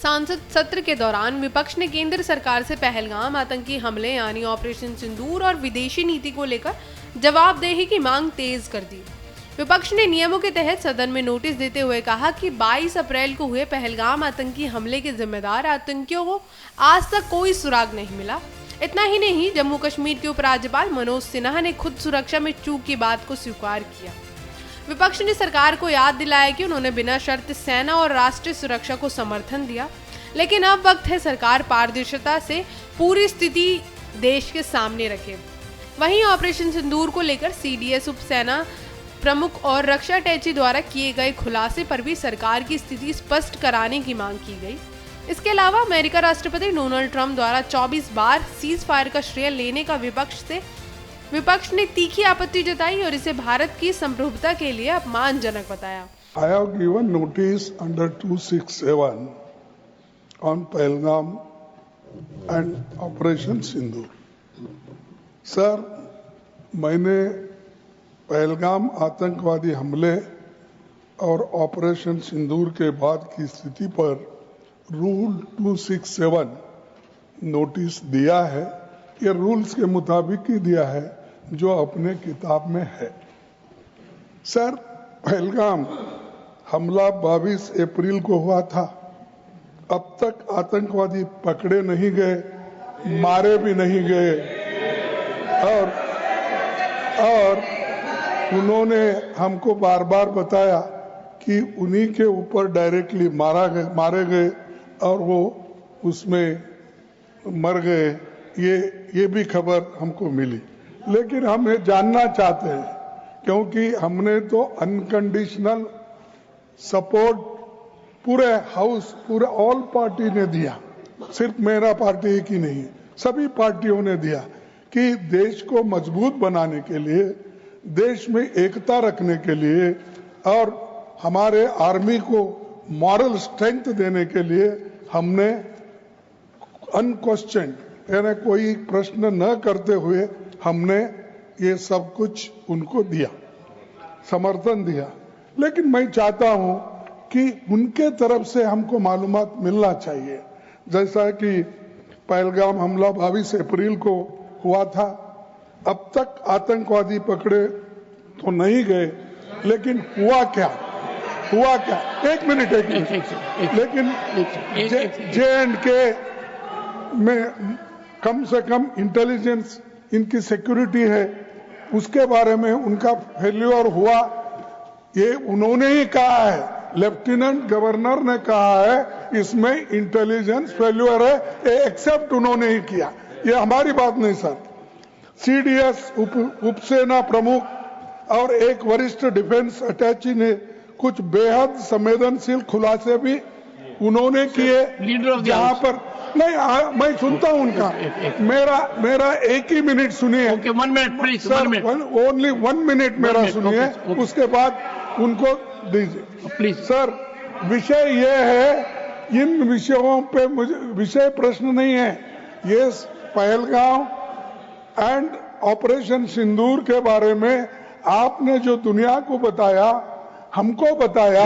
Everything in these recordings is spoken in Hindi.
सांसद सत्र के दौरान विपक्ष ने केंद्र सरकार से पहलगाम आतंकी हमले यानी ऑपरेशन सिंदूर और विदेशी नीति को लेकर जवाबदेही की मांग तेज कर दी। विपक्ष ने नियमों के तहत सदन में नोटिस देते हुए कहा कि 22 अप्रैल को हुए पहलगाम आतंकी हमले के जिम्मेदार आतंकियों को आज तक कोई सुराग नहीं मिला। इतना ही नहीं, जम्मू कश्मीर के उपराज्यपाल मनोज सिन्हा ने खुद सुरक्षा में चूक की बात को स्वीकार किया। विपक्ष ने सरकार को याद दिलाया कि उन्होंने बिना शर्त सेना और राष्ट्रीय सुरक्षा को समर्थन दिया, लेकिन अब वक्त है सरकार पारदर्शिता से पूरी स्थिति देश के सामने रखे। वहीं ऑपरेशन सिंदूर को लेकर सीडीएस उप सेना प्रमुख और रक्षा अटैची द्वारा किए गए खुलासे पर भी सरकार की स्थिति स्पष्ट कराने की मांग की गई। इसके अलावा अमेरिका राष्ट्रपति डोनाल्ड ट्रंप द्वारा 24 बार सीज फायर का श्रेय लेने का विपक्ष ने तीखी आपत्ति जताई और इसे भारत की संप्रभुता के लिए अपमानजनक बताया। I have given notice under 267 on Pahalgam and Operation Sindoor. Sir, मैंने पहलगाम आतंकवादी हमले और ऑपरेशन सिंदूर के बाद की स्थिति पर रूल 267 नोटिस दिया है। ये रूल्स के मुताबिक ही दिया है जो अपने किताब में है। सर, पहलगाम हमला 22 अप्रैल को हुआ था। अब तक आतंकवादी पकड़े नहीं गए, मारे भी नहीं गए और उन्होंने हमको बार बार बताया कि उन्हीं के ऊपर डायरेक्टली मारे गए और वो उसमें मर गए। ये भी खबर हमको मिली, लेकिन हम ये जानना चाहते हैं क्योंकि हमने तो अनकंडीशनल सपोर्ट पूरे हाउस, पूरे ऑल पार्टी ने दिया, सिर्फ मेरा पार्टी की नहीं, सभी पार्टियों ने दिया कि देश को मजबूत बनाने के लिए, देश में एकता रखने के लिए और हमारे आर्मी को मॉरल स्ट्रेंथ देने के लिए हमने अनक्वेश्चन यानी कोई प्रश्न न करते हुए हमने ये सब कुछ उनको दिया, समर्थन दिया। लेकिन मैं चाहता हूं कि उनके तरफ से हमको मालूमात मिलना चाहिए। जैसा कि पहलगाम हमला 22 अप्रैल को हुआ था, अब तक आतंकवादी पकड़े तो नहीं गए, लेकिन हुआ क्या? एक मिनट। लेकिन J&K में कम से कम इंटेलिजेंस, इनकी सिक्योरिटी है, उसके बारे में उनका फेल्योर हुआ, ये उन्होंने ही कहा है। लेफ्टिनेंट गवर्नर ने कहा है इसमें इंटेलिजेंस फेल्योर है, ये एक्सेप्ट उन्होंने ही किया, ये हमारी बात नहीं सर। सीडीएस उपसेना प्रमुख और एक वरिष्ठ डिफेंस अटैची ने कुछ बेहद संवेदनशील खुलासे भी उन्होंने किए, जहां पर नहीं, मैं सुनता हूं उनका। मेरा एक ही मिनट सुनिए। One minute please, only 1 minute मेरा सुनिए, उसके बाद उनको दीजिए प्लीज। सर, विषय ये है, इन विषयों पे मुझे विषय प्रश्न नहीं है, ये पहलगाम एंड ऑपरेशन सिंदूर के बारे में आपने जो दुनिया को बताया, हमको बताया,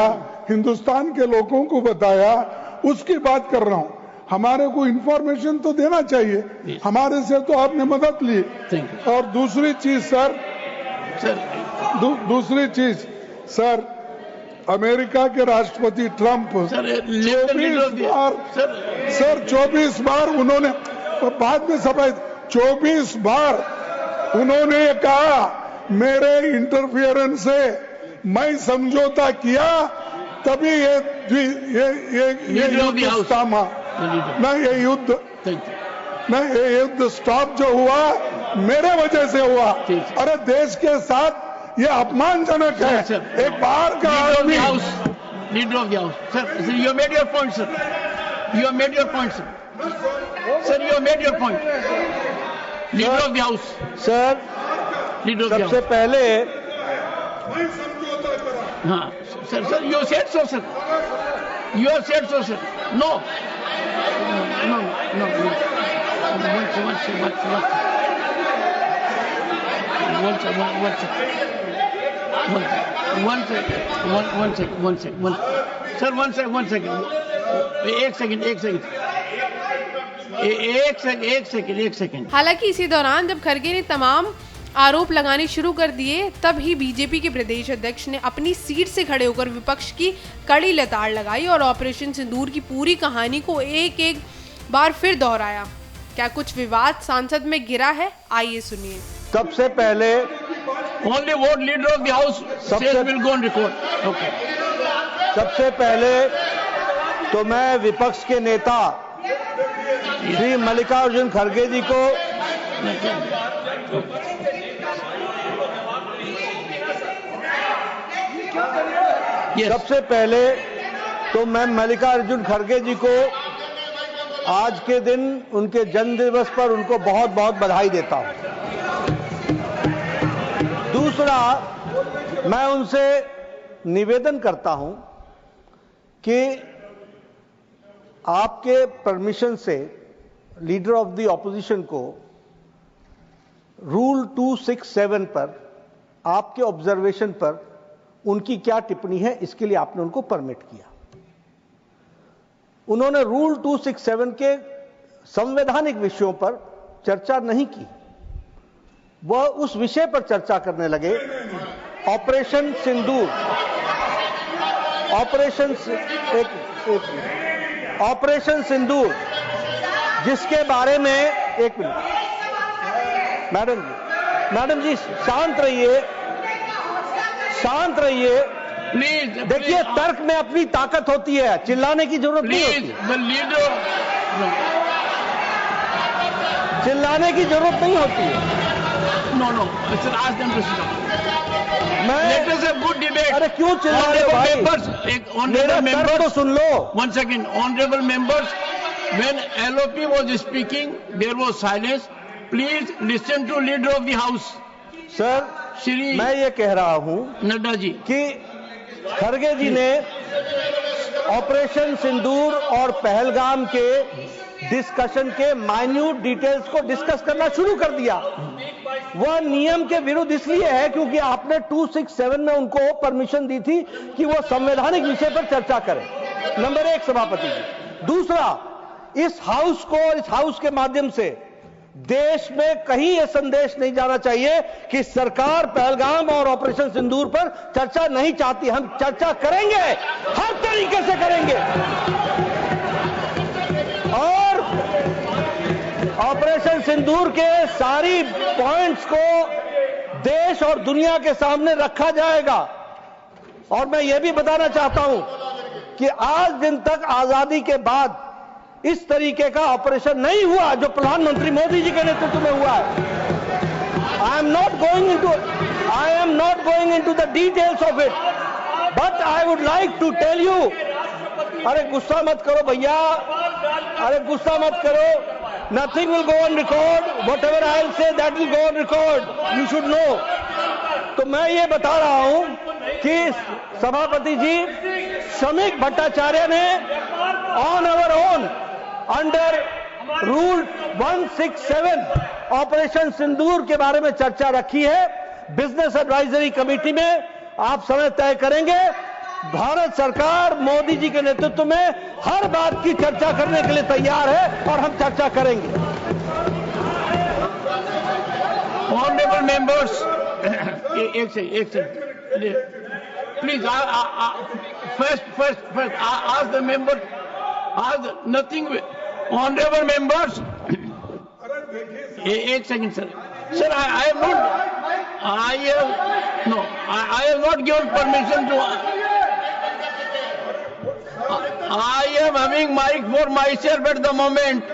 हिंदुस्तान के लोगों को बताया, उसकी बात कर रहा हूं। हमारे को इंफॉर्मेशन तो देना चाहिए, हमारे से तो आपने मदद ली। और दूसरी चीज सर, अमेरिका के राष्ट्रपति ट्रंप 24 बार उन्होंने, बाद में सफाई, 24 बार उन्होंने कहा मेरे इंटरफियरेंस से मैं समझौता किया, तभी ये युद्ध थामा ना, ये युद्ध स्टॉप जो हुआ मेरे वजह से हुआ। अरे देश के साथ ये अपमानजनक है। एक बार का आदमी, leader of the house sir, you made your point sir, you made your point sir, you made your point. Leader of the house sir, सबसे पहले हाँ sir, you said so sir, you said so sir, no one second. Sir, one second. एक सेकंड। हालांकि इसी दौरान जब खड़गे ने तमाम आरोप लगाने शुरू कर दिए, तब ही बीजेपी के प्रदेश अध्यक्ष ने अपनी सीट से खड़े होकर विपक्ष की कड़ी लताड़ लगाई और ऑपरेशन सिंदूर की पूरी कहानी को एक एक बार फिर दोहराया। क्या कुछ विवाद सांसद में गिरा है? आइए सुनिए। सबसे पहले only vote leader of the house will go on record. Okay. सबसे पहले तो मैं विपक्ष के नेता श्री मल्लिकार्जुन खड़गे जी को सबसे पहले तो मैं मल्लिकार्जुन खड़गे जी को आज के दिन उनके जन्म दिवस पर उनको बहुत बहुत बधाई देता हूं। दूसरा, मैं उनसे निवेदन करता हूं कि आपके परमिशन से लीडर ऑफ द ऑपोजिशन को रूल 267 पर आपके ऑब्जर्वेशन पर उनकी क्या टिप्पणी है, इसके लिए आपने उनको परमिट किया। उन्होंने रूल 267 के संवैधानिक विषयों पर चर्चा नहीं की, वह उस विषय पर चर्चा करने लगे, ऑपरेशन सिंदूर। ऑपरेशन सिंदूर जिसके बारे में एक मिनट मैडम जी शांत रहिए प्लीज। देखिए, तर्क में अपनी ताकत होती है, चिल्लाने की जरूरत नहीं होती। चिल्लाने की जरूरत नहीं होती है। No ask them to stop. Let us have good debate. अरे क्यों चिल्ला रहे हो भाई? Honorable members, तो सुन लो। One second, honorable members, when LOP was speaking, there was silence. Please listen to leader of the house. Sir, Shri मैं ये कह रहा हूं नड्डा जी कि खड़गे जी ने ऑपरेशन सिंदूर और पहलगाम के डिस्कशन के माइन्यूट डिटेल्स को डिस्कस करना शुरू कर दिया। वह नियम के विरुद्ध इसलिए है क्योंकि आपने 267 में उनको परमिशन दी थी कि वो संवैधानिक विषय पर चर्चा करें। नंबर 1 सभापति जी। दूसरा, इस हाउस को और इस हाउस के माध्यम से देश में कहीं यह संदेश नहीं जाना चाहिए कि सरकार पहलगाम और ऑपरेशन सिंदूर पर चर्चा नहीं चाहती। हम चर्चा करेंगे, हर तरीके से करेंगे, और ऑपरेशन सिंदूर के सारी पॉइंट्स को देश और दुनिया के सामने रखा जाएगा। और मैं यह भी बताना चाहता हूं कि आज दिन तक आजादी के बाद इस तरीके का ऑपरेशन नहीं हुआ जो प्रधानमंत्री मोदी जी के नेतृत्व में हुआ है। I am not going into the details of it, but I would like to tell you. अरे गुस्सा मत करो भैया, अरे गुस्सा मत करो। Nothing will go on record. Whatever I will say, that will go on record. You should know. तो मैं ये बता रहा हूं कि सभापति जी श्रमिक भट्टाचार्य ने on our own under rule 167 operation Sindoor के बारे में चर्चा रखी है। बिजनेस एडवाइजरी कमेटी में आप समय तय करेंगे। भारत सरकार मोदी जी के नेतृत्व में हर बात की चर्चा करने के लिए तैयार है और हम चर्चा करेंगे। ऑनरेबल मेंबर्स, एक second please. First ask the members, ask nothing. Honorable members, एक second sir, I have not given permission to. I am having mic for myself at the moment.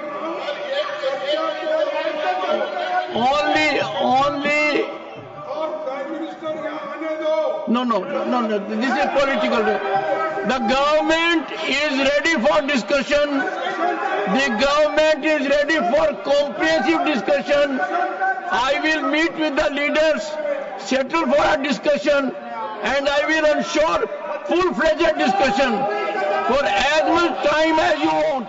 Only. No. This is political. The government is ready for discussion. The government is ready for comprehensive discussion. I will meet with the leaders, settle for a discussion, and I will ensure full-fledged discussion for as much time as you want.